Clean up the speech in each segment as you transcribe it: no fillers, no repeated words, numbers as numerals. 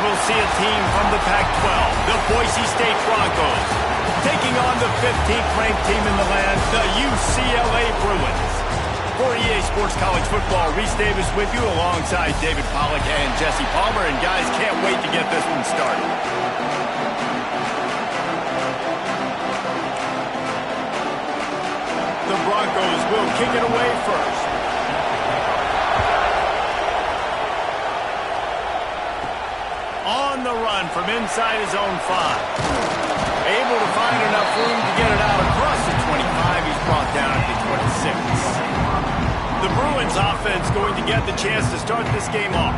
we'll see a team from the Pac-12, the Boise State Broncos, taking on the 15th ranked team in the land, the UCLA Bruins. For EA Sports College Football, Reese Davis with you alongside David Pollack and Jesse Palmer. And guys, can't wait to get this one started. The Broncos will kick it away first. On the run from inside his own 5. Able to find enough room to get it out across the 25. He's brought down at the 26. The Bruins offense going to get the chance to start this game off.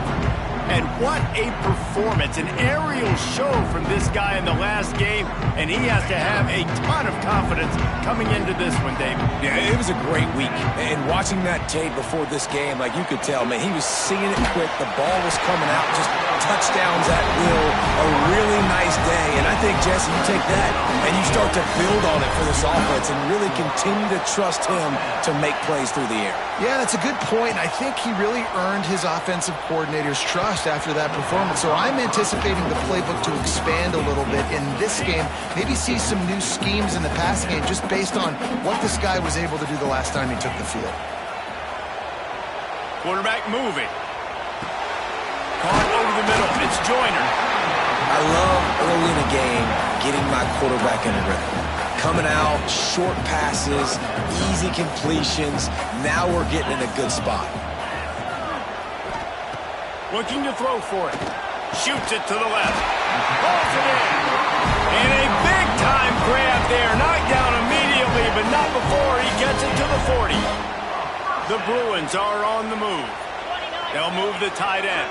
And what a performance, an aerial show from this guy in the last game, and he has to have a ton of confidence coming into this one, David. Yeah, it was a great week, and watching that tape before this game, like you could tell, man, he was seeing it quick, the ball was coming out, just touchdowns at will, a really nice day, and I think, Jesse, you take that and you start to build on it for this offense and really continue to trust him to make plays through the air. Yeah, that's a good point. I think he really earned his offensive coordinator's trust after that performance. So I'm anticipating the playbook to expand a little bit in this game. Maybe see some new schemes in the passing game just based on what this guy was able to do the last time he took the field. Quarterback moving. Caught over the middle. It's Joyner. I love early in a game getting my quarterback in a rhythm. Coming out, short passes, easy completions. Now we're getting in a good spot. Looking to throw for it. Shoots it to the left. Pulls it in. And a big-time grab there. Knocked down immediately, but not before he gets it to the 40. The Bruins are on the move. They'll move the tight end.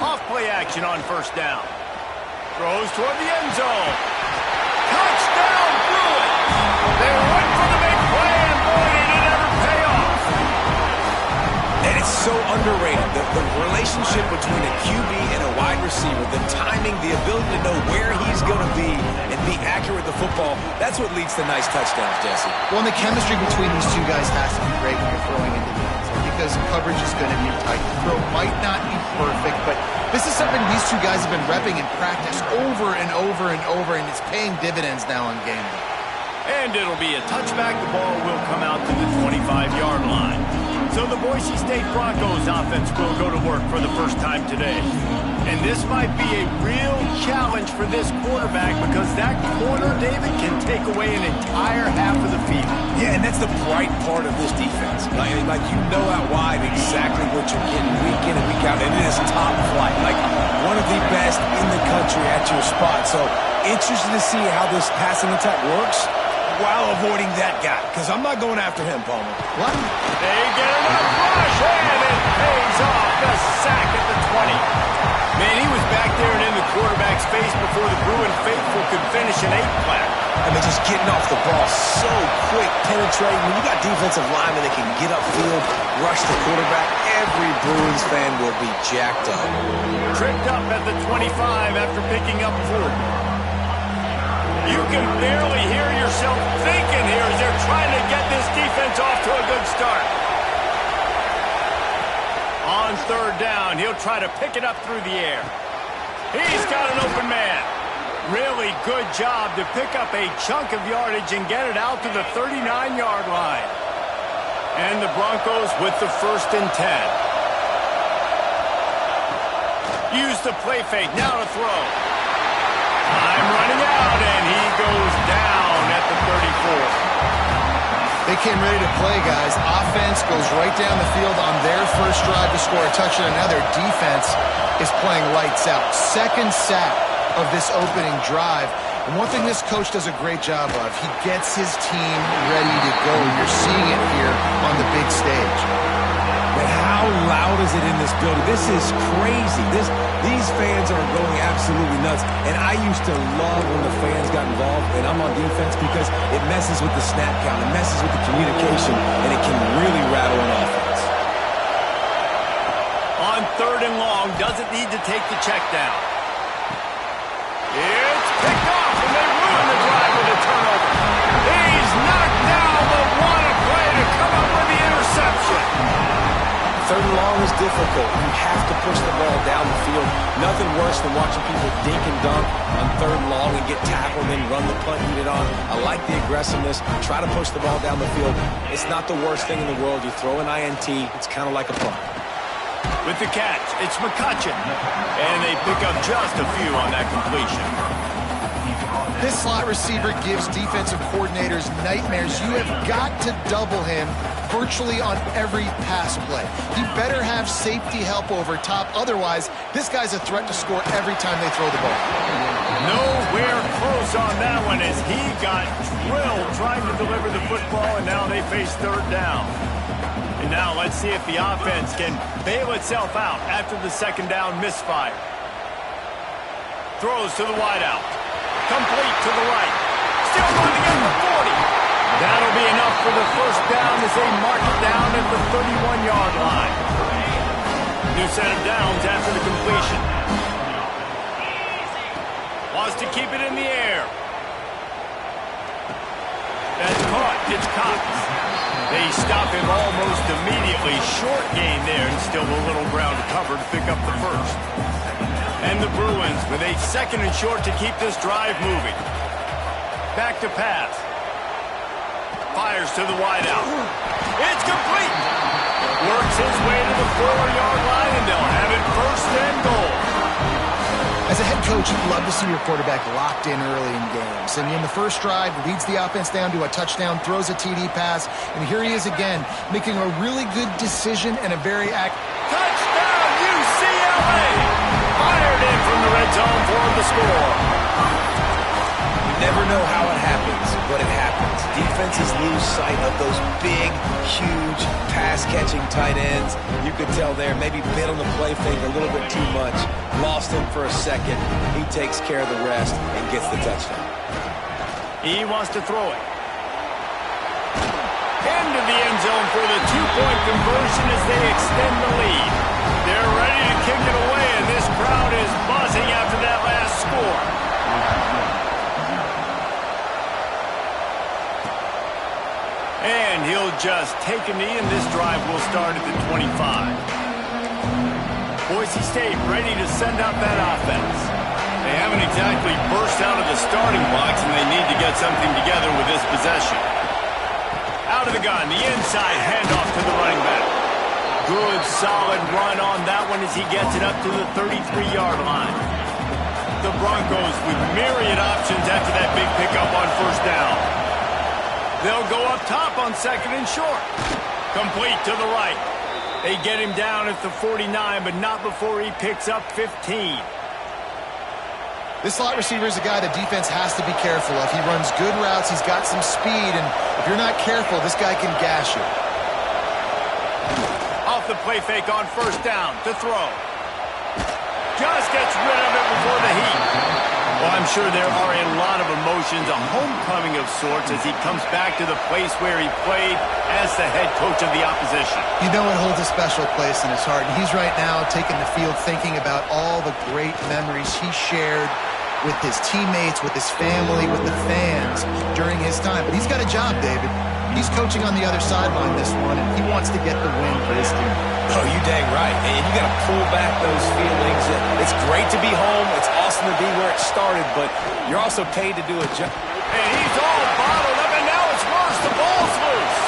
Off play action on first down. Throws toward the end zone. Touchdown, Bruins! They went for the big play, and boy, did it ever pay off. And it's so underrated. The relationship between a QB and a wide receiver, the timing, the ability to know where he's going to be and be accurate with the football, that's what leads to nice touchdowns, Jesse. Well, and the chemistry between these two guys has to be great when you're throwing into the end zone because coverage is going to be tight. The throw might not be perfect, but this is something these two guys have been repping in practice over and over and over, and it's paying dividends now on game day. And it'll be a touchback. The ball will come out to the 25-yard line. So the Boise State Broncos offense will go to work for the first time today. And this might be a real challenge for this quarterback because that corner, David, can take away an entire half of the field. Yeah, and that's the bright part of this defense. Like you know out wide exactly what you're getting week in and week out, and it is top flight. Like one of the best in the country at your spot. So interested to see how this passing attack works while avoiding that guy, because I'm not going after him, Palmer. What? They get enough rush, and it pays off. The sack at the 20. Man, he was back there and in the quarterback's face before the Bruin faithful could finish an 8-flat. I mean, just getting off the ball so quick, penetrating. When you got defensive linemen that can get upfield, rush the quarterback, every Bruins fan will be jacked up. Tripped up at the 25 after picking up 4. You can barely hear yourself thinking here as they're trying to get this defense off to a good start. On third down, he'll try to pick it up through the air. He's got an open man. Really good job to pick up a chunk of yardage and get it out to the 39-yard line. And the Broncos with the 1st and 10. Use the play fake, now to throw. Time running out, and he goes down at the 34. They came ready to play, guys. Offense goes right down the field on their first drive to score a touchdown. Now their defense is playing lights out. Second sack of this opening drive. And one thing this coach does a great job of, he gets his team ready to go. You're seeing it here on the big stage. But how loud is it in this building? This is crazy. These fans are going absolutely nuts. And I used to love when the fans got involved, and I'm on defense because it messes with the snap count. It messes with the communication, and it can really rattle an offense. On third and long, doesn't need to take the check down. It's picked off, and they ruin the drive with a turnover. He's knocked down, but what a play to come up with the interception. third and long is difficult. You have to push the ball down the field. Nothing worse than watching people dink and dunk on third and long and get tackled and then run the punt and get it on. I like the aggressiveness. Try to push the ball down the field. It's not the worst thing in the world. You throw an INT, it's kind of like a punt. With the catch, it's McCutcheon. And they pick up just a few on that completion. This slot receiver gives defensive coordinators nightmares. You have got to double him virtually on every pass play. He better have safety help over top. Otherwise, this guy's a threat to score every time they throw the ball. Nowhere close on that one as he got drilled trying to deliver the football, and now they face third down. And now let's see if the offense can bail itself out after the second down misfire. Throws to the wideout. Complete to the right. Still running at the 40. That'll be enough for the first down as they mark it down at the 31-yard line. New set of downs after the completion. Wants to keep it in the air. That's caught. It's Cox. They stop him almost immediately. Short gain there and still a little ground covered to pick up the first. And the Bruins with a second and short to keep this drive moving. Back to pass. Fires to the wideout. It's complete. Works his way to the 4-yard line, and they'll have it first and goal. As a head coach, you'd love to see your quarterback locked in early in games. And in the first drive, leads the offense down to a touchdown, throws a TD pass, and here he is again, making a really good decision and a very touchdown, UCLA! Fired in from the red zone for the score. You never know how it happens, but it happens. Defenses lose sight of those big, huge, pass-catching tight ends. You could tell there, maybe bit on the play fake a little bit too much. Lost him for a second. He takes care of the rest and gets the touchdown. He wants to throw it. Into the end zone for the two-point conversion as they extend the lead. They're ready to kick it away, and this crowd is buzzing after that last score. And he'll just take a knee, and this drive will start at the 25. Boise State ready to send out that offense. They haven't exactly burst out of the starting blocks, and they need to get something together with this possession. Out of the gun, the inside handoff to the running back. Good, solid run on that one as he gets it up to the 33-yard line. The Broncos with myriad options after that big pickup on first down. They'll go up top on second and short. Complete to the right. They get him down at the 49, but not before he picks up 15. This slot receiver is a guy the defense has to be careful of. He runs good routes, he's got some speed, and if you're not careful, this guy can gash you. Off the play fake on first down to throw. Just gets rid of it before the heat. Well, I'm sure there are a lot of emotions, a homecoming of sorts as he comes back to the place where he played as the head coach of the opposition. You know it holds a special place in his heart, and he's right now taking the field thinking about all the great memories he shared with his teammates, with his family, with the fans during his time. But he's got a job, David. He's coaching on the other sideline this one, and he wants to get the win for his team. Oh, you dang right. And you got to pull back those feelings. It's great to be home. It's awesome to be where it started, but you're also paid to do a job. And he's all bottled up, and now it's worse. The ball's loose.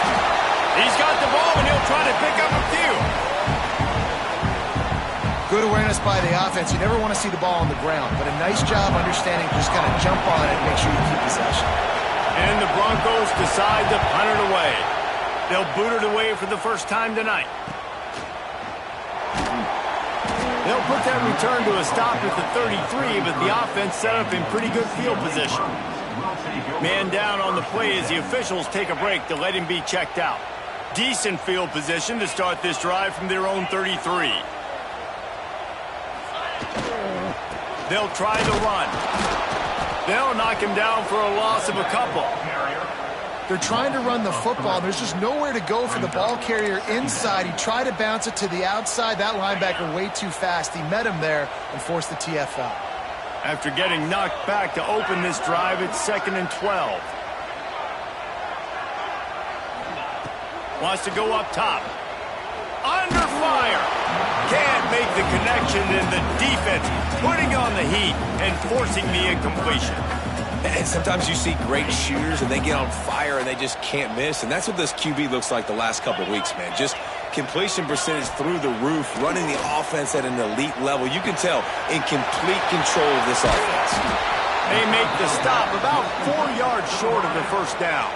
He's got the ball, and he'll try to pick up a few. Good awareness by the offense. You never want to see the ball on the ground, but a nice job understanding just kind of jump on it and make sure you keep possession. And the Broncos decide to punt it away. They'll boot it away for the first time tonight. They'll put that return to a stop at the 33, but the offense set up in pretty good field position. Man down on the play as the officials take a break to let him be checked out. Decent field position to start this drive from their own 33. They'll try the run. They'll knock him down for a loss of a couple. They're trying to run the football. There's just nowhere to go for the ball carrier inside. He tried to bounce it to the outside. That linebacker way too fast. He met him there and forced the TFL. After getting knocked back to open this drive, it's 2nd and 12. Wants to go up top. Under 5. make the connection, and the defense putting on the heat and forcing the incompletion. And sometimes you see great shooters, and they get on fire, and they just can't miss. And that's what this QB looks like the last couple of weeks, man. Just completion percentage through the roof, running the offense at an elite level. You can tell in complete control of this offense. They make the stop about 4 yards short of the first down.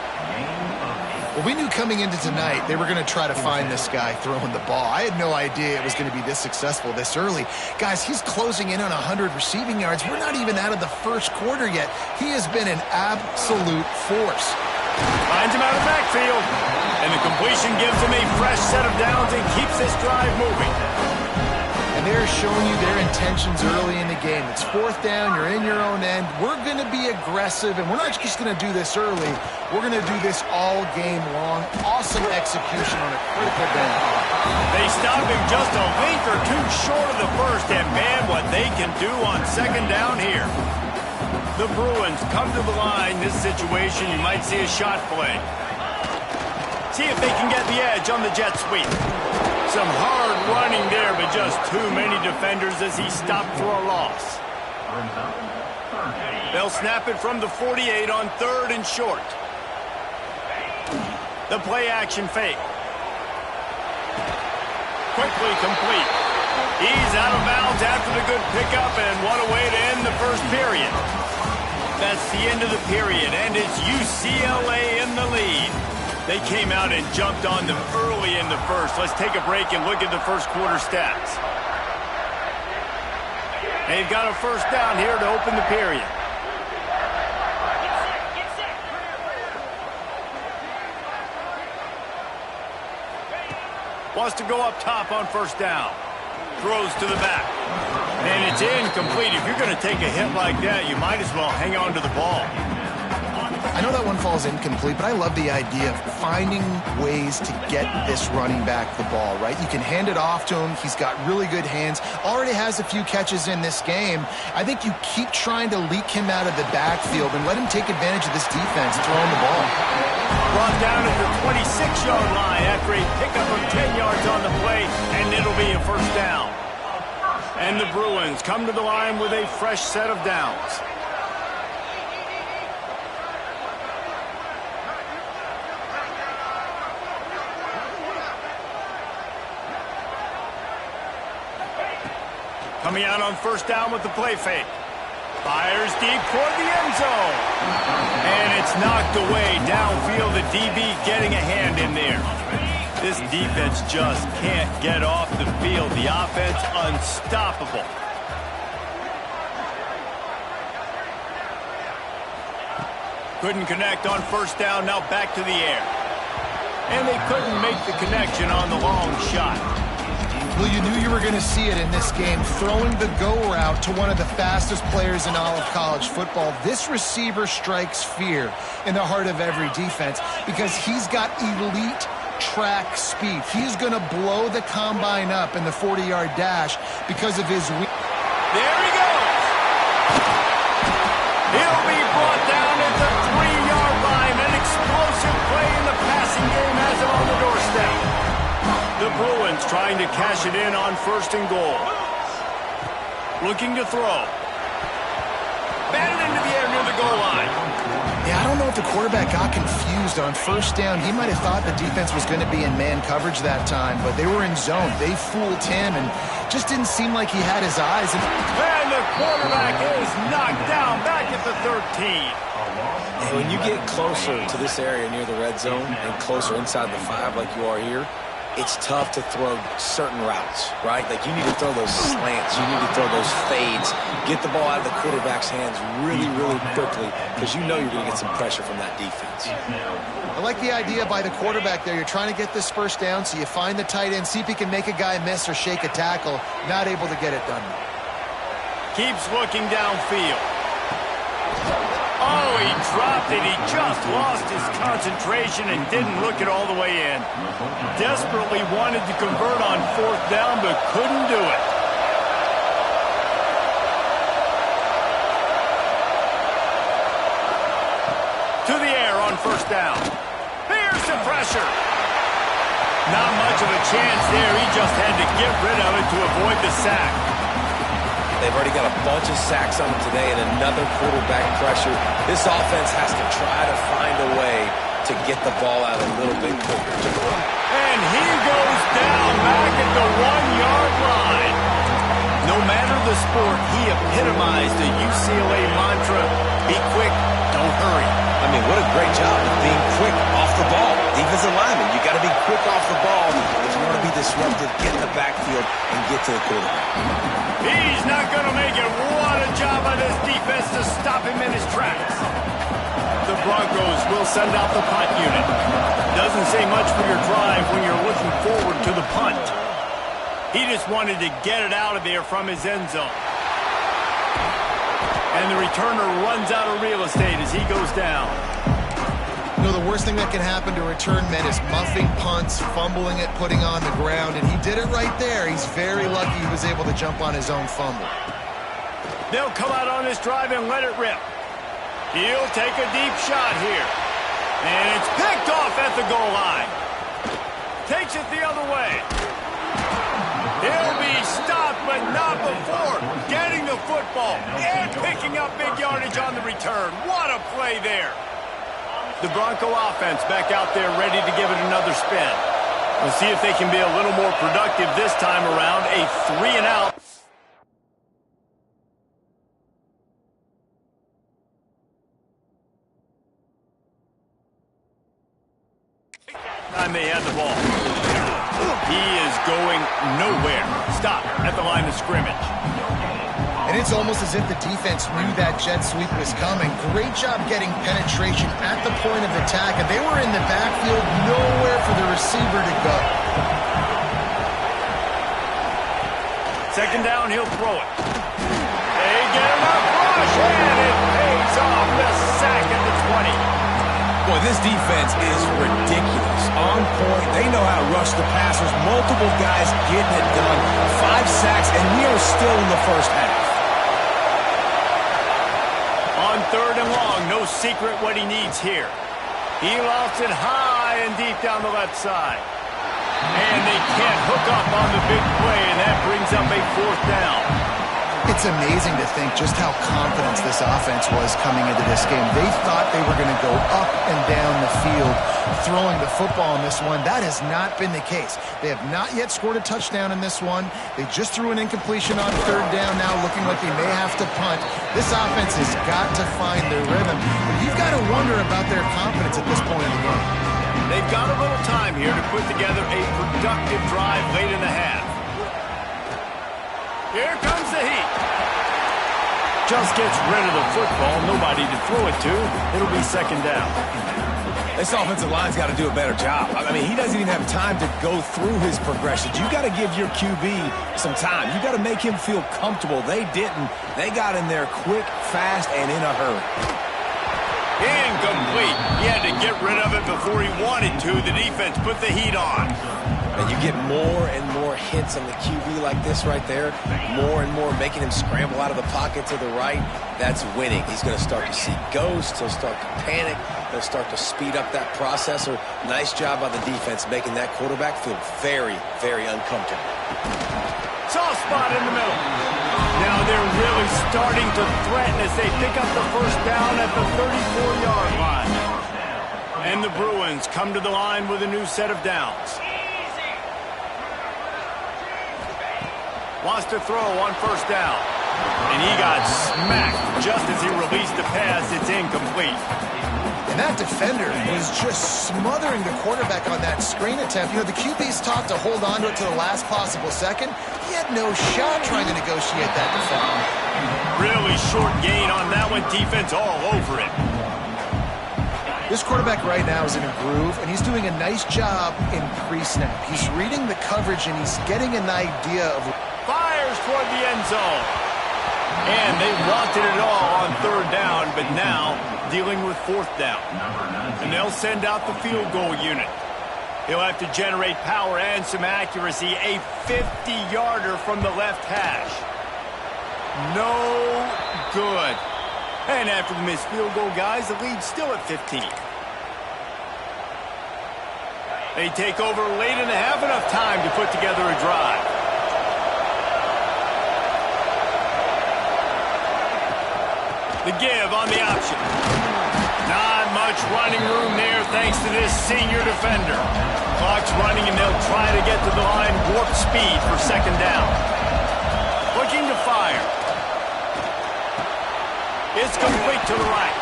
Well, we knew coming into tonight they were going to try to find this guy throwing the ball. I had no idea it was going to be this successful this early. Guys, he's closing in on 100 receiving yards. We're not even out of the first quarter yet. He has been an absolute force. Finds him out of the backfield, and the completion gives him a fresh set of downs and keeps this drive moving. And they're showing you their intentions early in the game. It's fourth down, you're in your own end. We're going to be aggressive, and we're not just going to do this early. We're going to do this all game long. Awesome execution on a critical down. They stop him just a link or two short of the first, and man, what they can do on second down here. The Bruins come to the line. This situation, you might see a shot play. See if they can get the edge on the jet sweep. Some hard running there, but just too many defenders as he stopped for a loss. They'll snap it from the 48 on 3rd and short. The play action fake. Quickly complete. He's out of bounds after the good pickup, and what a way to end the first period. That's the end of the period, and it's UCLA in the lead. They came out and jumped on them early in the first. Let's take a break and look at the first quarter stats. They've got a first down here to open the period. Wants to go up top on first down. Throws to the back. And it's incomplete. If you're going to take a hit like that, you might as well hang on to the ball. I know that one falls incomplete, but I love the idea of finding ways to get this running back the ball, right? You can hand it off to him. He's got really good hands. Already has a few catches in this game. I think you keep trying to leak him out of the backfield and let him take advantage of this defense throwing the ball. Brought down at the 26-yard line after a pickup of 10 yards on the play, and it'll be a first down. And the Bruins come to the line with a fresh set of downs. Coming out on first down with the play fake. Fires deep toward the end zone. And it's knocked away downfield. The DB getting a hand in there. This defense just can't get off the field. The offense unstoppable. Couldn't connect on first down. Now back to the air. And they couldn't make the connection on the long shot. Well, you knew you were going to see it in this game, throwing the go route to one of the fastest players in all of college football. This receiver strikes fear in the heart of every defense because he's got elite track speed. He's going to blow the combine up in the 40-yard dash because of his... There he goes! He'll be brought down at the 3-yard line. An explosive play in the passing game has him on the doorstep. The Bruins trying to cash it in on first and goal. Looking to throw. Batted into the air near the goal line. Yeah, I don't know if the quarterback got confused on first down. He might have thought the defense was going to be in man coverage that time, but they were in zone. They fooled him and just didn't seem like he had his eyes. And the quarterback is knocked down back at the 13. And when you get closer to this area near the red zone and closer inside the 5 like you are here, it's tough to throw certain routes, right? Like, you need to throw those slants. You need to throw those fades. Get the ball out of the quarterback's hands really, really quickly because you know you're going to get some pressure from that defense. I like the idea by the quarterback there. You're trying to get this first down, so you find the tight end, see if he can make a guy miss or shake a tackle. Not able to get it done. Keeps looking downfield. Oh, he dropped it. He just lost his concentration and didn't look it all the way in. Desperately wanted to convert on fourth down, but couldn't do it. To the air on first down. Here's the pressure. Not much of a chance there. He just had to get rid of it to avoid the sack. They've already got a bunch of sacks on them today and another quarterback pressure. This offense has to try to find a way to get the ball out a little bit quicker. And he goes down back at the 1-yard line. No matter the sport, he epitomized the UCLA mantra, be quick, don't hurry. I mean, what a great job of being quick off the ball. Defensive lineman, you got to be quick off the ball if you want to be disruptive, get in the backfield, and get to the quarterback. He's not going to make it. What a job by this defense to stop him in his tracks. The Broncos will send out the punt unit. Doesn't say much for your drive when you're looking forward to the punt. He just wanted to get it out of there from his end zone. And the returner runs out of real estate as he goes down. You know, the worst thing that can happen to return men is muffing punts, fumbling it, putting on the ground, and he did it right there. He's very lucky he was able to jump on his own fumble. They'll come out on this drive and let it rip. He'll take a deep shot here. And it's picked off at the goal line. Takes it the other way. He'll be stopped, but not before getting the football and picking up big yardage on the return. What a play there. The Bronco offense back out there ready to give it another spin. We'll see if they can be a little more productive this time around. A 3-and-out. Time they had the ball. He is going nowhere. Stop at the line of scrimmage. And it's almost as if the defense knew that jet sweep was coming. Great job getting penetration at the point of attack, and they were in the backfield, nowhere for the receiver to go. Second down, he'll throw it. They get enough rush, and it pays off. The sack at the 20. Boy, this defense is ridiculous. On point. They know how to rush the passers. Multiple guys getting it done. 5 sacks, and we are still in the first half. On third and long, no secret what he needs here. He lost it high and deep down the left side. And they can't hook up on the big play, and that brings up a 4th down. It's amazing to think just how confident this offense was coming into this game. They thought they were going to go up and down the field throwing the football in this one. That has not been the case. They have not yet scored a touchdown in this one. They just threw an incompletion on third down now, looking like they may have to punt. This offense has got to find their rhythm. But you've got to wonder about their confidence at this point in the game. They've got a little time here to put together a productive drive late in the half. Here comes the heat. Just gets rid of the football. Nobody to throw it to. It'll be second down. This offensive line's got to do a better job. I mean, he doesn't even have time to go through his progressions. You got to give your QB some time. You got to make him feel comfortable. They didn't. They got in there quick, fast, and in a hurry. Incomplete. He had to get rid of it before he wanted to. The defense put the heat on. And you get more and more hits on the QB like this right there. More and more making him scramble out of the pocket to the right. That's winning. He's going to start to see ghosts. He'll start to panic. He'll start to speed up that processor. Nice job by the defense making that quarterback feel very, very uncomfortable. Soft spot in the middle. Now they're really starting to threaten as they pick up the first down at the 34-yard line. And the Bruins come to the line with a new set of downs. Wants to throw on first down. And he got smacked just as he released the pass. It's incomplete. And that defender was just smothering the quarterback on that screen attempt. You know, the QB's taught to hold on to it to the last possible second. He had no shot trying to negotiate that defender. Really short gain on that one. Defense all over it. This quarterback right now is in a groove, and he's doing a nice job in pre-snap. He's reading the coverage, and he's getting an idea of... Fires toward the end zone. And they wanted it all on third down, but now dealing with fourth down. And they'll send out the field goal unit. He'll have to generate power and some accuracy. A 50-yarder from the left hash. No good. And after the missed field goal, guys, the lead's still at 15. They take over late and have enough time to put together a drive. The give on the option. Not much running room there thanks to this senior defender. Clock's running and they'll try to get to the line warp speed for second down. Looking to fire. It's complete to the right.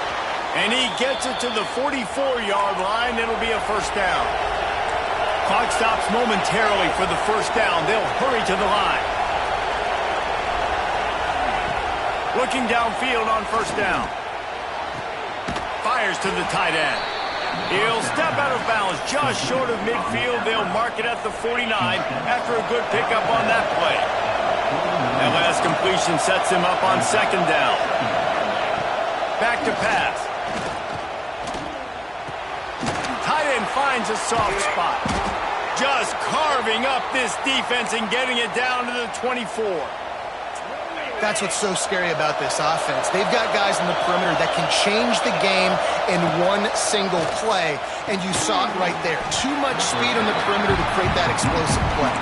And he gets it to the 44-yard line. It'll be a first down. Clock stops momentarily for the first down. They'll hurry to the line. Looking downfield on first down. Fires to the tight end. He'll step out of bounds just short of midfield. They'll mark it at the 49 after a good pickup on that play. That last completion sets him up on second down. Back to pass. Tight end finds a soft spot. Just carving up this defense and getting it down to the 24. That's what's so scary about this offense. They've got guys in the perimeter that can change the game in one single play, and you saw it right there. Too much speed on the perimeter to create that explosive play.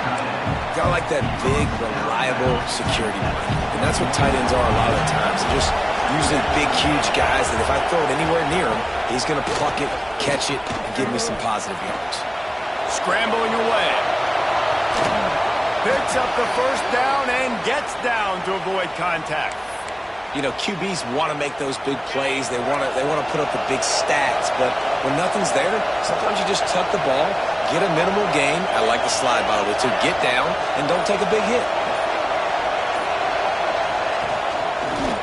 Got like that big, reliable security blanket, and that's what tight ends are a lot of the times. They're just usually big, huge guys that if I throw it anywhere near him, he's going to pluck it, catch it, and give me some positive yards. Scrambling away. Picks up the first down and gets down to avoid contact. You know, QBs want to make those big plays. They want to put up the big stats. But when nothing's there, sometimes you just tuck the ball, get a minimal gain. I like the slide, by the way, to get down and don't take a big hit.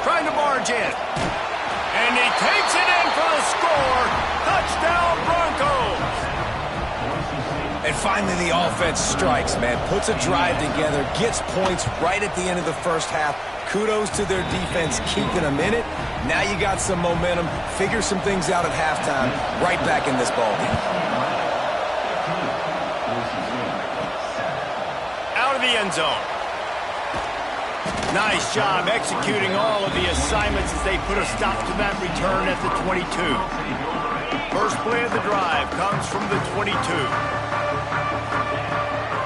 Trying to barge in. And he takes it in for the score. Touchdown, Broncos. And finally, the offense strikes, man. Puts a drive together, gets points right at the end of the first half. Kudos to their defense keeping them in it. Now you got some momentum. Figure some things out at halftime. Right back in this ballgame. Out of the end zone. Nice job executing all of the assignments as they put a stop to that return at the 22. First play of the drive comes from the 22.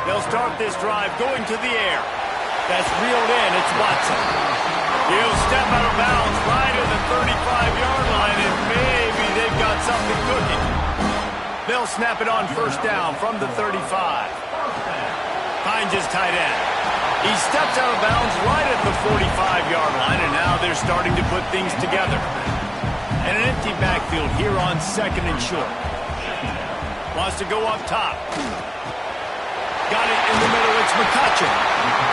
They'll start this drive going to the air. That's reeled in. It's Watson. He'll step out of bounds right at the 35-yard line, and maybe they've got something cooking. They'll snap it on first down from the 35. Finds his tight end. He steps out of bounds right at the 45-yard line, and now they're starting to put things together. And an empty backfield here on second and short. Wants to go up top. Got it in the middle. It's McCutcheon.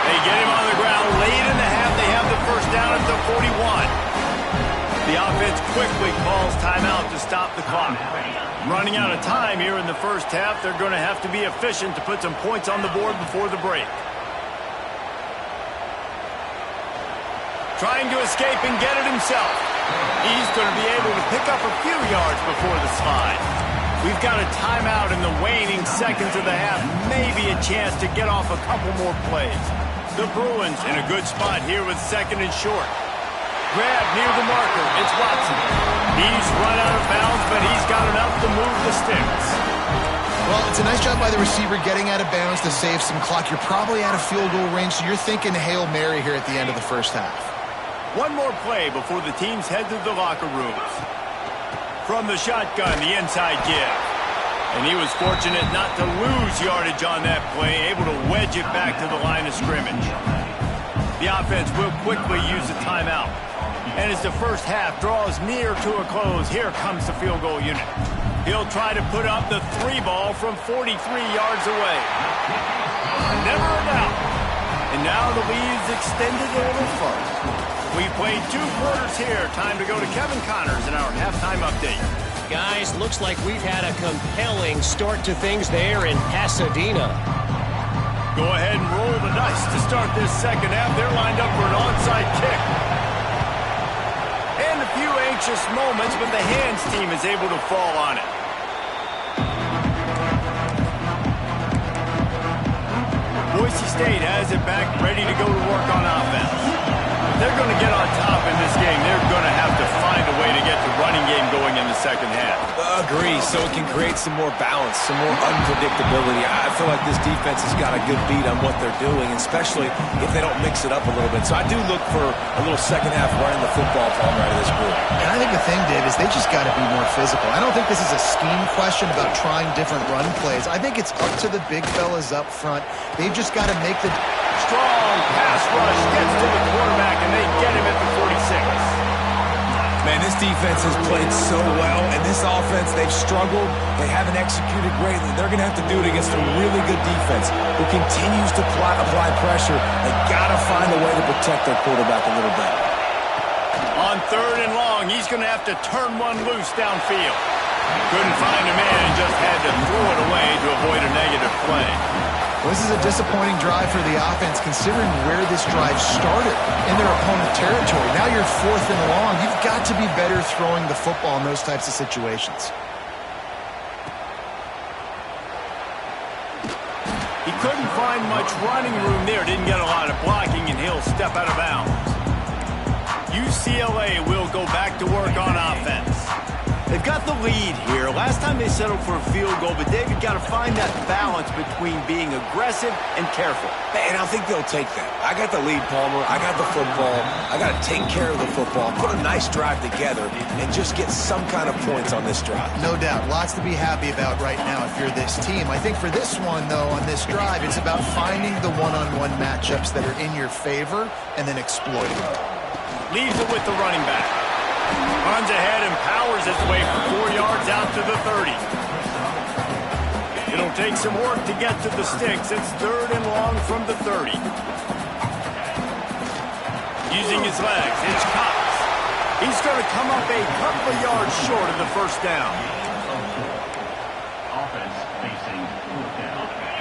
They get him on the ground late in the half. They have the first down at the 41. The offense quickly calls timeout to stop the clock. Running out of time here in the first half. They're going to have to be efficient to put some points on the board before the break. Trying to escape and get it himself. He's going to be able to pick up a few yards before the slide. We've got a timeout in the waning seconds of the half. Maybe a chance to get off a couple more plays. The Bruins in a good spot here with second and short. Grab near the marker. It's Watson. He's run out of bounds, but he's got enough to move the sticks. Well, it's a nice job by the receiver getting out of bounds to save some clock. You're probably out of field goal range, so you're thinking Hail Mary here at the end of the first half. One more play before the teams head to the locker rooms. From the shotgun, the inside give. And he was fortunate not to lose yardage on that play, able to wedge it back to the line of scrimmage. The offense will quickly use a timeout. And as the first half draws near to a close, here comes the field goal unit. He'll try to put up the 3-ball from 43 yards away. Never a doubt. And now the lead's extended a little further. We've played 2 quarters here. Time to go to Kevin Connors in our halftime update. Guys, looks like we've had a compelling start to things there in Pasadena. Go ahead and roll the dice to start this second half. They're lined up for an onside kick. And a few anxious moments, but the hands team is able to fall on it. Boise State has it back, ready to go to work on offense. They're going to get on top in this game. They're going to have to find a way to get the running game going in the second half. Agree, so it can create some more balance, some more unpredictability. I feel like this defense has got a good beat on what they're doing, especially if they don't mix it up a little bit. So I do look for a little second half running the football Palmer out of this group. And I think the thing, Dave, is they just got to be more physical. I don't think this is a scheme question about trying different run plays. I think it's up to the big fellas up front. They've just got to make the... Strong pass rush gets to the quarterback, and they get him at the 46. Man, this defense has played so well, and this offense, they've struggled. They haven't executed greatly. They're going to have to do it against a really good defense who continues to apply pressure. They got to find a way to protect their quarterback a little bit. On 3rd and long, he's going to have to turn one loose downfield. Couldn't find a man and just had to throw it away to avoid a negative play. Well, this is a disappointing drive for the offense, considering where this drive started in their opponent territory. Now you're 4th and long. You've got to be better throwing the football in those types of situations. He couldn't find much running room there. Didn't get a lot of blocking, and he'll step out of bounds. UCLA will go back to work on offense. They've got the lead here. Last time they settled for a field goal, but David got to find that balance between being aggressive and careful. And I think they'll take that. I got the lead, Palmer. I got the football. I got to take care of the football, put a nice drive together, and just get some kind of points on this drive. No doubt. Lots to be happy about right now if you're this team. I think for this one, though, on this drive, it's about finding the one-on-one matchups that are in your favor and then exploiting them. Leaves it with the running back. Runs ahead and powers his way for 4 yards out to the 30. It'll take some work to get to the sticks. It's 3rd and long from the 30. Using his legs, it's Cox. He's going to come up a couple of yards short of the first down.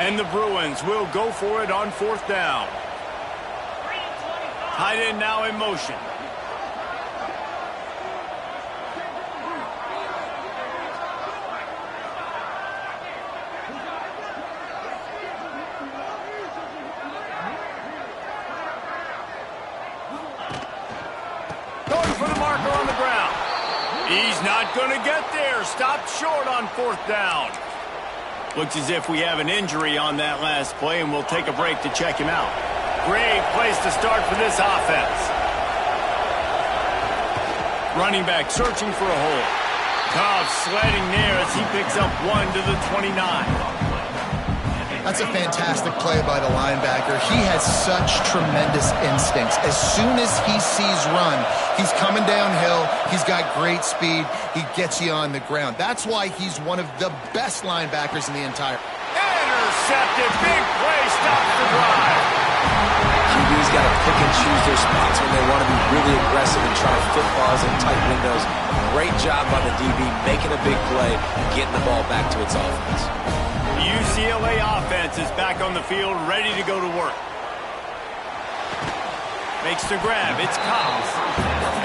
And the Bruins will go for it on 4th down. Tight end now in motion. He's not going to get there. Stopped short on 4th down. Looks as if we have an injury on that last play, and we'll take a break to check him out. Great place to start for this offense. Running back searching for a hole. Cobb sledding there as he picks up 1 to the 29. That's a fantastic play by the linebacker. He has such tremendous instincts. As soon as he sees run, he's coming downhill. He's got great speed. He gets you on the ground. That's why he's one of the best linebackers in the entire... Intercepted. Big play. Stops the drive. QB's got to pick and choose their spots when they want to be really aggressive and try footballs in tight windows. Great job by the DB making a big play and getting the ball back to its offense. The UCLA offense is back on the field, ready to go to work. Makes the grab. It's Cox.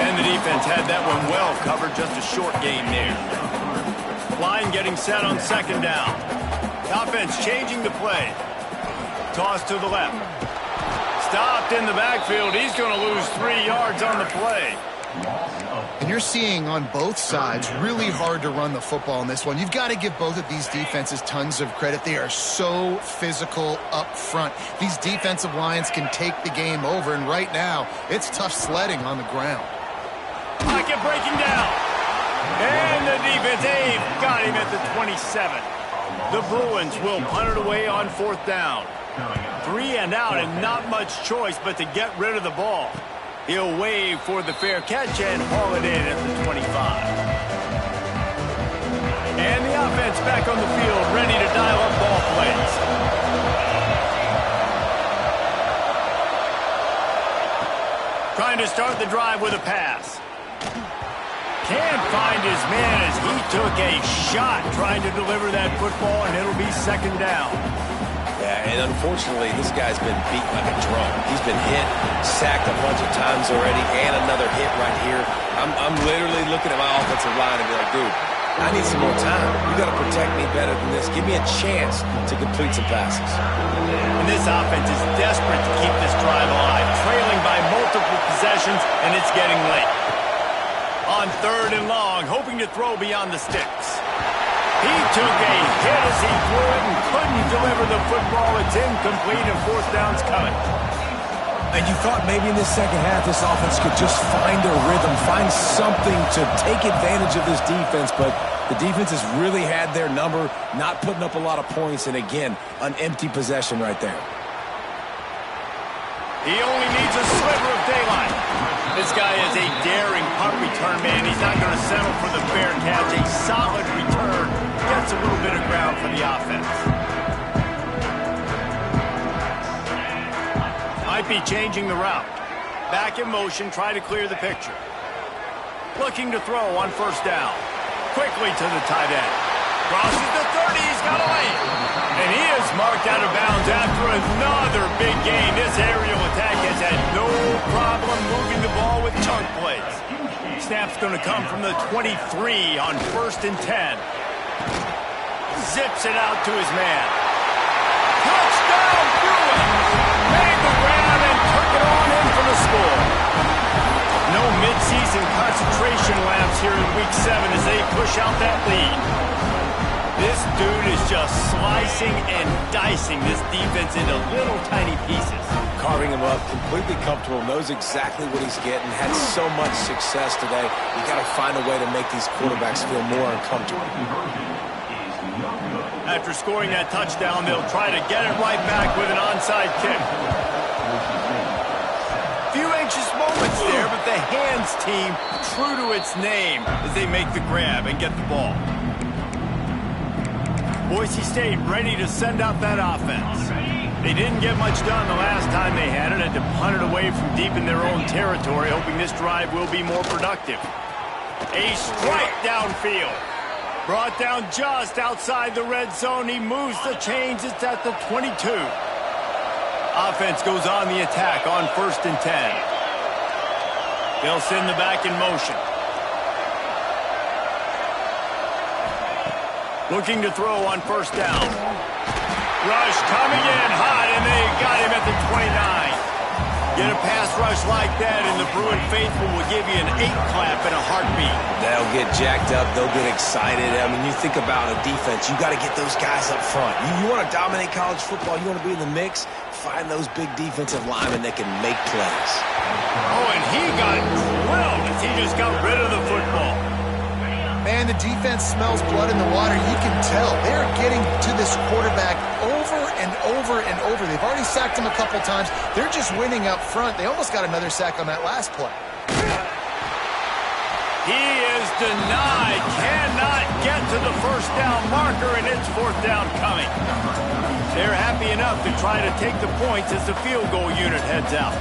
And the defense had that one well covered. Just a short game there. Line getting set on 2nd down. The offense changing the play. Toss to the left. Stopped in the backfield. He's going to lose 3 yards on the play. And you're seeing on both sides really hard to run the football in this one. You've got to give both of these defenses tons of credit. They are so physical up front. These defensive lines can take the game over, and right now, it's tough sledding on the ground. Pocket breaking down. And the defense, got him at the 27. The Bruins will punt it away on 4th down. 3 and out, and not much choice but to get rid of the ball. He'll wave for the fair catch and haul it in at the 25. And the offense back on the field, ready to dial up ball plays. Trying to start the drive with a pass. Can't find his man as he took a shot trying to deliver that football, and it'll be 2nd down. Yeah, and unfortunately, this guy's been beat like a drum. He's been hit, sacked a bunch of times already, and another hit right here. I'm literally looking at my offensive line and be like, dude, I need some more time. You got to protect me better than this. Give me a chance to complete some passes. And this offense is desperate to keep this drive alive, trailing by multiple possessions, and it's getting late. On 3rd and long, hoping to throw beyond the sticks. He took a hit as he threw it and couldn't deliver the football. It's incomplete and fourth down's coming. And you thought maybe in the second half this offense could just find their rhythm, find something to take advantage of this defense, but the defense has really had their number, not putting up a lot of points, and again, an empty possession right there. He only needs a sliver of daylight. This guy is a daring punt return man. He's not going to settle for the fair catch. A solid return gets a little bit of ground for the offense. Might be changing the route. Back in motion, try to clear the picture. Looking to throw on first down. Quickly to the tight end. Crosses the 30, he's got a lane. And he is marked out of bounds after another big gain. This aerial attack has had no problem moving the ball with chunk plays. Snap's going to come from the 23 on 1st and 10. Zips it out to his man. Touchdown, Bruins! Made the grab and took it on in for the score. No midseason concentration lapse here in Week 7 as they push out that lead. This dude is just slicing and dicing this defense into little tiny pieces. Carving him up, completely comfortable, knows exactly what he's getting, had so much success today. You got to find a way to make these quarterbacks feel more uncomfortable. After scoring that touchdown, they'll try to get it right back with an onside kick. Few anxious moments there, but the hands team true to its name as they make the grab and get the ball. Boise State ready to send out that offense. They didn't get much done the last time they had it, had to punt it away from deep in their own territory, hoping this drive will be more productive. A strike downfield. Brought down just outside the red zone. He moves the chains. It's at the 22. Offense goes on the attack on 1st and 10. They'll send the back in motion. Looking to throw on first down. Rush coming in hot, and they got him at the 29. Get a pass rush like that, and the Bruin faithful will give you an 8-clap in a heartbeat. They'll get jacked up. They'll get excited. I mean, you think about a defense, you got to get those guys up front. You want to dominate college football, you want to be in the mix, find those big defensive linemen that can make plays. Oh, and he got drilled as he just got rid of the football. Man, the defense smells blood in the water. You can tell. They're getting to this quarterback over and over and over. They've already sacked him a couple times. They're just winning up front. They almost got another sack on that last play. He is denied. Cannot get to the first down marker, and it's fourth down coming. They're happy enough to try to take the points as the field goal unit heads out.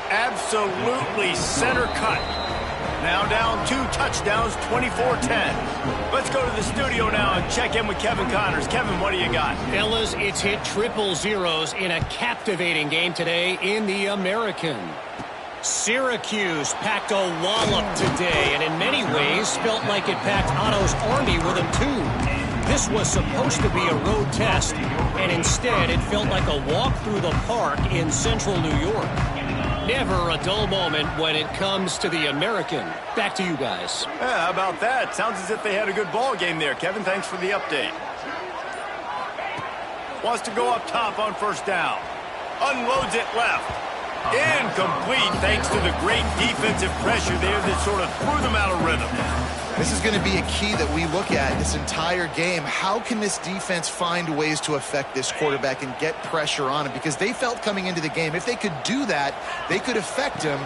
Absolutely center cut. Now down 2 touchdowns, 24-10. Let's go to the studio now and check in with Kevin Connors. Kevin, what do you got? Fellas, it's hit triple zeros in a captivating game today in the American. Syracuse packed a wallop today, and in many ways felt like it packed Otto's Army with them too. This was supposed to be a road test, and instead it felt like a walk through the park in central New York. Never a dull moment when it comes to the American. Back to you guys. Yeah, how about that? Sounds as if they had a good ball game there. Kevin, thanks for the update. Wants to go up top on first down. Unloads it left. Incomplete thanks to the great defensive pressure there that sort of threw them out of rhythm. This is going to be a key that we look at this entire game. How can this defense find ways to affect this quarterback and get pressure on him? Because they felt coming into the game, if they could do that, they could affect him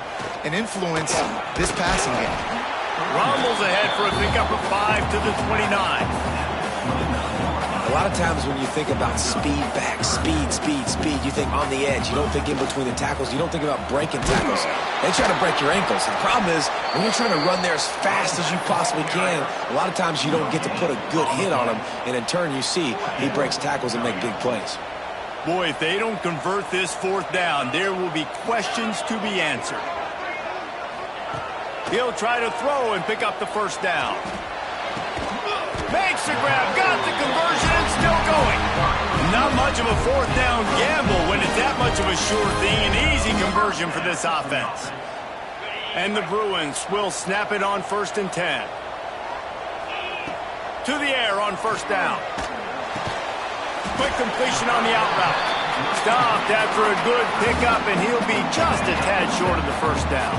and influence this passing game. Rumbles ahead for a pickup of 5 to the 29. A lot of times when you think about speed back, speed, you think on the edge. You don't think in between the tackles. You don't think about breaking tackles. They try to break your ankles. The problem is when you're trying to run there as fast as you possibly can, a lot of times you don't get to put a good hit on him, and in turn you see he breaks tackles and make big plays. Boy, if they don't convert this fourth down, there will be questions to be answered. He'll try to throw and pick up the first down. Makes the grab, got the conversion, and still going. Not much of a fourth down gamble when it's that much of a sure thing. An easy conversion for this offense. And the Bruins will snap it on 1st and 10. to the air on first down. Quick completion on the out route. Stopped after a good pickup, and he'll be just a tad short of the first down.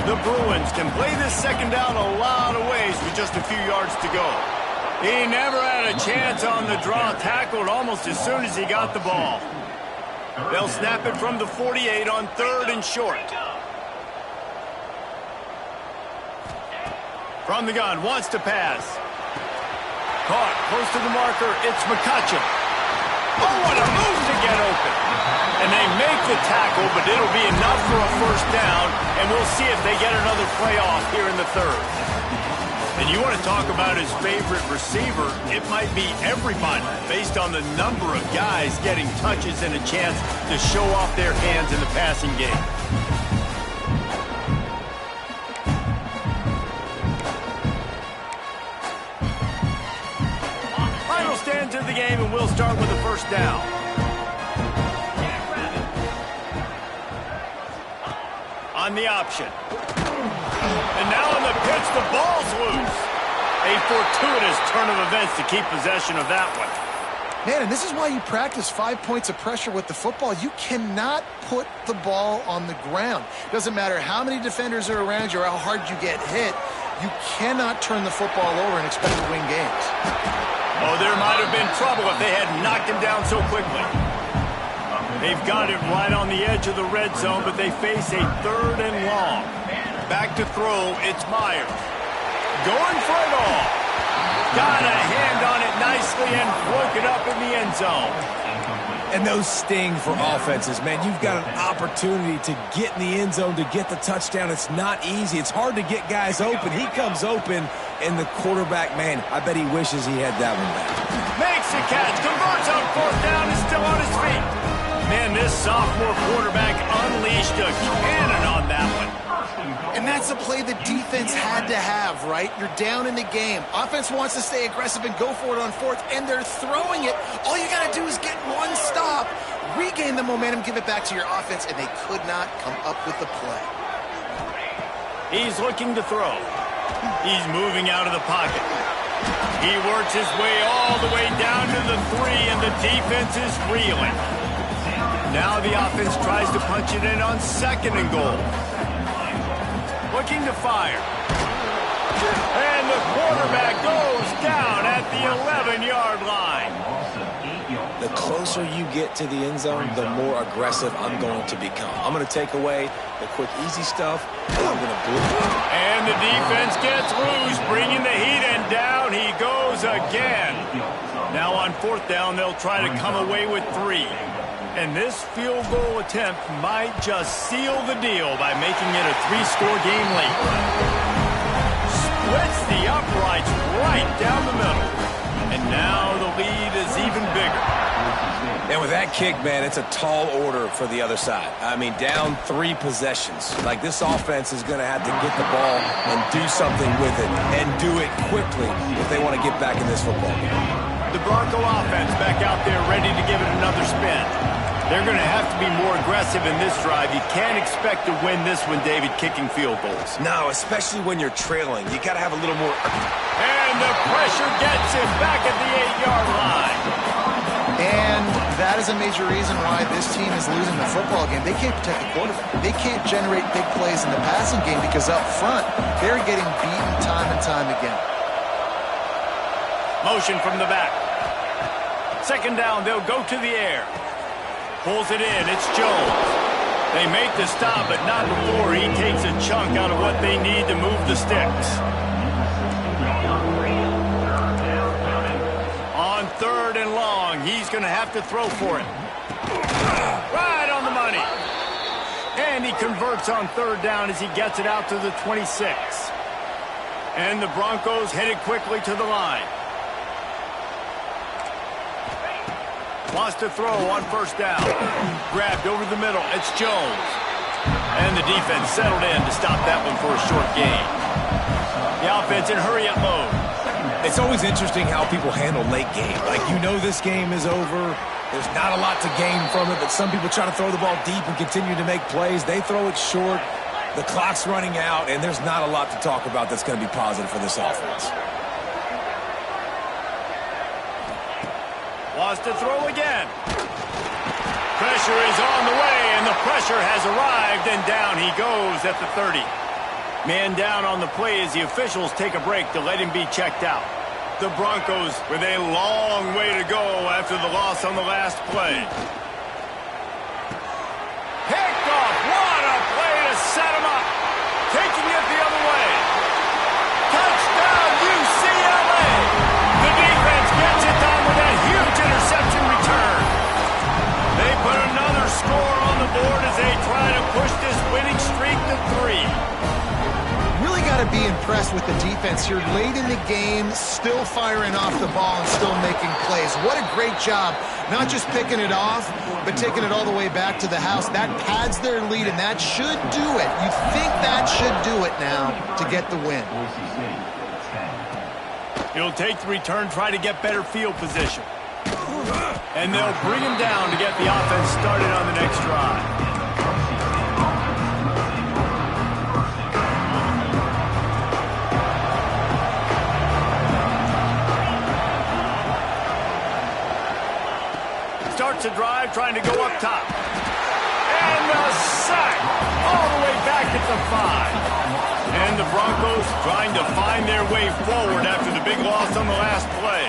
The Bruins can play this second down a lot of ways with just a few yards to go. He never had a chance on the draw, tackled almost as soon as he got the ball. They'll snap it from the 48 on 3rd and short. From the gun, wants to pass. Caught, close to the marker, it's McCutcheon. Oh, what a move to get open. And they make the tackle, but it'll be enough for a first down, and we'll see if they get another play off here in the 3rd. And you want to talk about his favorite receiver, it might be everybody, based on the number of guys getting touches and a chance to show off their hands in the passing game. Final stand to the game, and we'll start with the first down. On the option. And now in the pitch, the ball's loose. A fortuitous turn of events to keep possession of that one. Man, and this is why you practice 5 points of pressure with the football. You cannot put the ball on the ground. Doesn't matter how many defenders are around you or how hard you get hit. You cannot turn the football over and expect to win games. Oh, there might have been trouble if they had knocked him down so quickly. They've got it right on the edge of the red zone, but they face a 3rd and long. Back to throw, it's Myers. Going for it all. Got a hand on it nicely and broke it up in the end zone. And those sting for offenses, man. You've got an opportunity to get in the end zone, to get the touchdown. It's not easy. It's hard to get guys open. He comes open, and the quarterback, man, I bet he wishes he had that one back. Makes the catch, converts on 4th down, is still on his feet. Man, this sophomore quarterback unleashed a cannon on that one. And that's a play the defense had to have, right? You're down in the game. Offense wants to stay aggressive and go for it on 4th, and they're throwing it. All you got to do is get one stop, regain the momentum, give it back to your offense, and they could not come up with the play. He's looking to throw. He's moving out of the pocket. He works his way all the way down to the 3, and the defense is reeling. Now the offense tries to punch it in on 2nd and goal. Looking to fire. And the quarterback goes down at the 11-yard line. The closer you get to the end zone, the more aggressive I'm going to become. I'm going to take away the quick, easy stuff, and I'm going to blitz. And the defense gets loose, bringing the heat, and down he goes again. Now on 4th down, they'll try to come away with 3. And this field goal attempt might just seal the deal by making it a 3-score game late. Splits the uprights right down the middle. And now the lead is even bigger. And with that kick, man, it's a tall order for the other side. I mean, down 3 possessions. Like, this offense is going to have to get the ball and do something with it, and do it quickly if they want to get back in this football game. The Bronco offense back out there ready to give it another spin. They're going to have to be more aggressive in this drive. You can't expect to win this one, David, kicking field goals. No, especially when you're trailing. You got to have a little more. And the pressure gets him back at the 8-yard line. And that is a major reason why this team is losing the football game. They can't protect the quarterback. They can't generate big plays in the passing game because up front, they're getting beaten time and time again. Motion from the back. 2nd down, they'll go to the air. Pulls it in, it's Jones. They make the stop, but not before he takes a chunk out of what they need to move the sticks. On 3rd and long, he's going to have to throw for it. Right on the money. And he converts on 3rd down as he gets it out to the 26. And the Broncos headed quickly to the line. Wants to throw on 1st down. Grabbed over the middle. It's Jones. And the defense settled in to stop that one for a short gain. The offense in hurry-up mode. It's always interesting how people handle late game. Like, you know this game is over. There's not a lot to gain from it, but some people try to throw the ball deep and continue to make plays. They throw it short. The clock's running out, and there's not a lot to talk about that's going to be positive for this offense. wants to throw again. Pressure is on the way, and the pressure has arrived, and down he goes at the 30. Man down on the play as the officials take a break to let him be checked out. The Broncos with a long way to go after the loss on the last play. Picked off. What a play to set him up. Taking it the other way. Touchdown, UCLA. The defense gets it done with that huge interception return. They put another score on the board as they try to push this winning streak to 3. Really got to be impressed with the defense here late in the game, still firing off the ball and still making plays. What a great job, not just picking it off, but taking it all the way back to the house. That pads their lead, and that should do it. You think that should do it now to get the win. He'll take the return, try to get better field position. And they'll bring him down to get the offense started on the next drive. Starts a drive, trying to go up top. And the sack all the way back at the 5. And the Broncos trying to find their way forward after the big loss on the last play.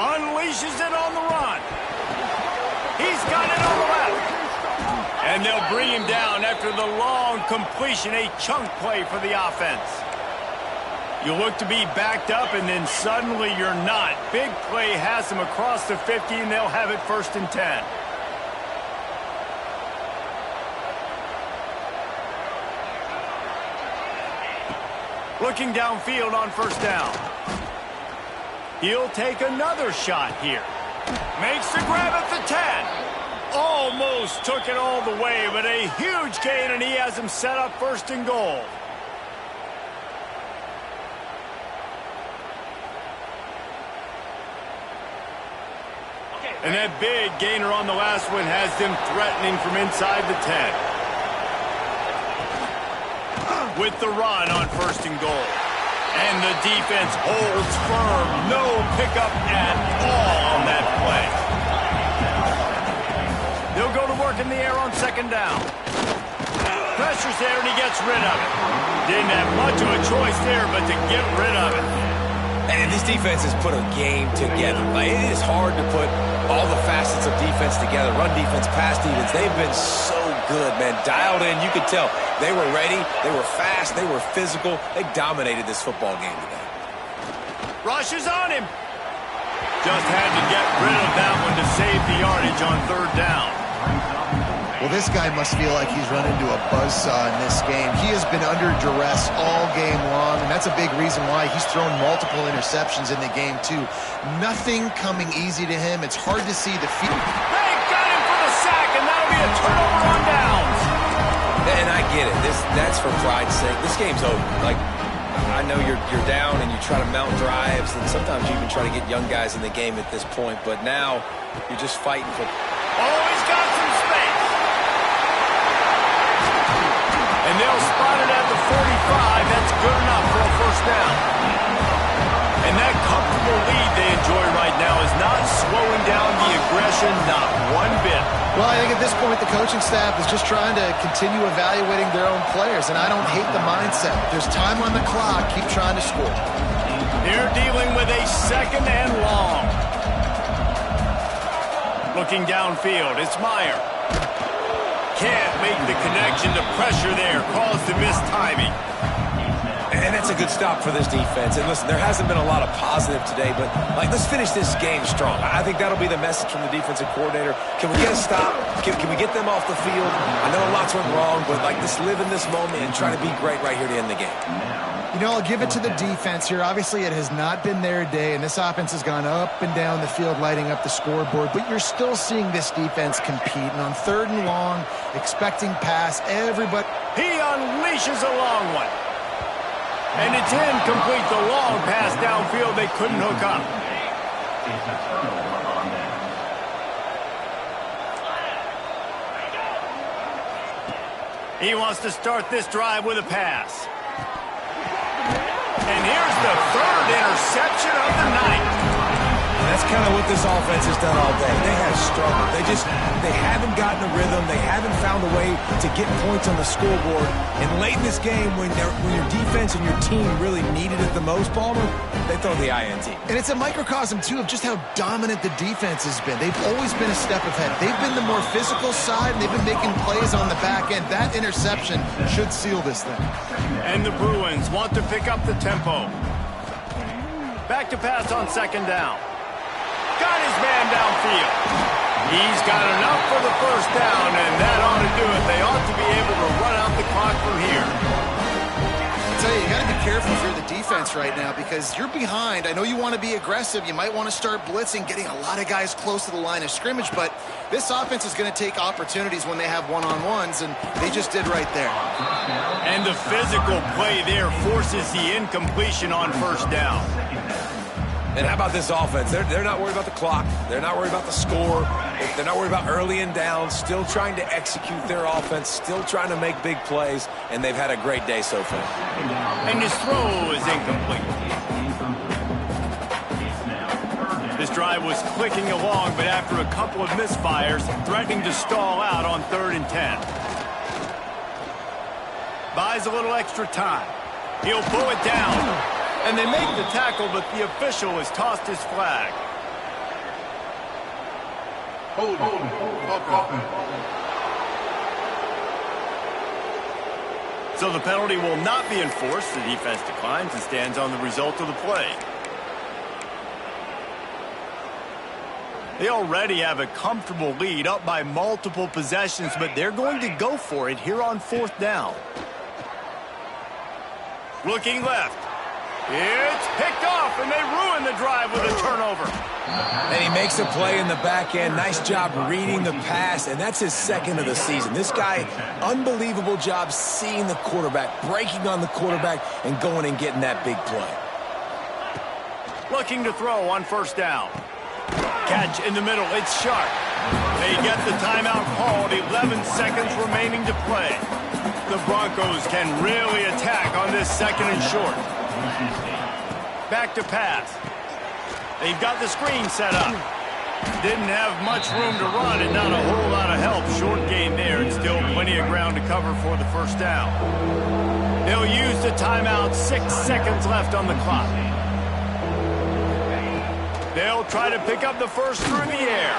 Unleashes it on the run. He's got it on the left. And they'll bring him down after the long completion, a chunk play for the offense. You look to be backed up, and then suddenly you're not. Big play has them across the 50, and they'll have it 1st and 10. Looking downfield on 1st down. He'll take another shot here. Makes the grab at the 10. Almost took it all the way, but a huge gain, and he has him set up 1st and goal. And that big gainer on the last one has them threatening from inside the 10. With the run on 1st and goal. And the defense holds firm. No pickup at all on that play. They'll go to work in the air on 2nd down. Pressure's there, and he gets rid of it. Didn't have much of a choice there but to get rid of it. And this defense has put a game together. Like, it is hard to put all the facets of defense together. Run defense, pass defense. They've been so good, man. Dialed in. You could tell they were ready. They were fast. They were physical. They dominated this football game today. Rush is on him. Just had to get rid of that one to save the yardage on 3rd down. Well, this guy must feel like he's run into a buzzsaw in this game. He has been under duress all game long, and that's a big reason why he's thrown multiple interceptions in the game, too. Nothing coming easy to him. It's hard to see the field. They got him for the sack, and that'll be a turnover on downs. And I get it. That's for pride's sake. This game's over. Like, I know you're down and you try to mount drives, and sometimes you even try to get young guys in the game at this point, but now you're just fighting for... Oh, he's got some space. And they'll spot it at the 45. That's good enough for a 1st down. And that comfortable lead they enjoy right now is not slowing down the aggression, not one bit. Well, I think at this point the coaching staff is just trying to continue evaluating their own players, and I don't hate the mindset. There's time on the clock. Keep trying to score. They're dealing with a 2nd and long. Looking downfield, it's Meyer. Can't make the connection. The pressure there caused the missed timing. And that's a good stop for this defense. And listen, there hasn't been a lot of positive today, but let's finish this game strong. I think that'll be the message from the defensive coordinator. Can we get a stop? Can we get them off the field? I know lots went wrong, but just live in this moment and try to be great right here to end the game. You know, I'll give it to the defense here. Obviously, it has not been their day, and this offense has gone up and down the field, lighting up the scoreboard, but you're still seeing this defense compete. And on 3rd and long, expecting pass, everybody... He unleashes a long one. And it's incomplete. The long pass downfield, they couldn't hook up. He wants to start this drive with a pass. And here's the 3rd interception interception of the night. That's kind of what this offense has done all day. They have struggled. They haven't gotten a rhythm. They haven't found a way to get points on the scoreboard. And late in this game, when your defense and your team really needed it the most, Palmer, they throw the INT. And it's a microcosm, too, of just how dominant the defense has been. They've always been a step ahead. They've been the more physical side, and they've been making plays on the back end. That interception should seal this thing. And the Bruins want to pick up the tempo. Back to pass on second down. Got his man downfield. He's got enough for the first down, and that ought to do it. They ought to be able to run out the clock from here. I tell you, you got to be careful if you're the defense right now because you're behind. I know you want to be aggressive. You might want to start blitzing, getting a lot of guys close to the line of scrimmage, but this offense is going to take opportunities when they have one-on-ones, and they just did right there. And the physical play there forces the incompletion on first down. And how about this offense? They're not worried about the clock. They're not worried about the score. They're not worried about early and down. Still trying to execute their offense. Still trying to make big plays. And they've had a great day so far. And his throw is incomplete. This drive was clicking along, but after a couple of misfires, threatening to stall out on 3rd and 10. Buys a little extra time. He'll pull it down. And they make the tackle, but the official has tossed his flag. So the penalty will not be enforced. The defense declines and stands on the result of the play. They already have a comfortable lead, up by multiple possessions, but they're going to go for it here on 4th down. Looking left. It's picked off, and they ruin the drive with a turnover. And he makes a play in the back end. Nice job reading the pass, and that's his 2nd of the season. This guy, unbelievable job seeing the quarterback, breaking on the quarterback, and going and getting that big play. Looking to throw on 1st down. Catch in the middle. It's sharp. They get the timeout called. 11 seconds remaining to play. The Broncos can really attack on this 2nd and short. Back to pass. They've got the screen set up. Didn't have much room to run and not a whole lot of help. Short gain there and still plenty of ground to cover for the 1st down. They'll use the timeout. 6 seconds left on the clock. They'll try to pick up the first through the air.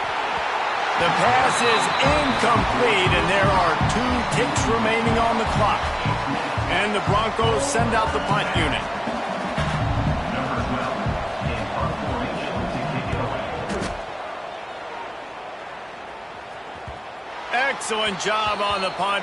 The pass is incomplete, and there are 2 ticks remaining on the clock. And the Broncos send out the punt unit. Excellent job on the punt.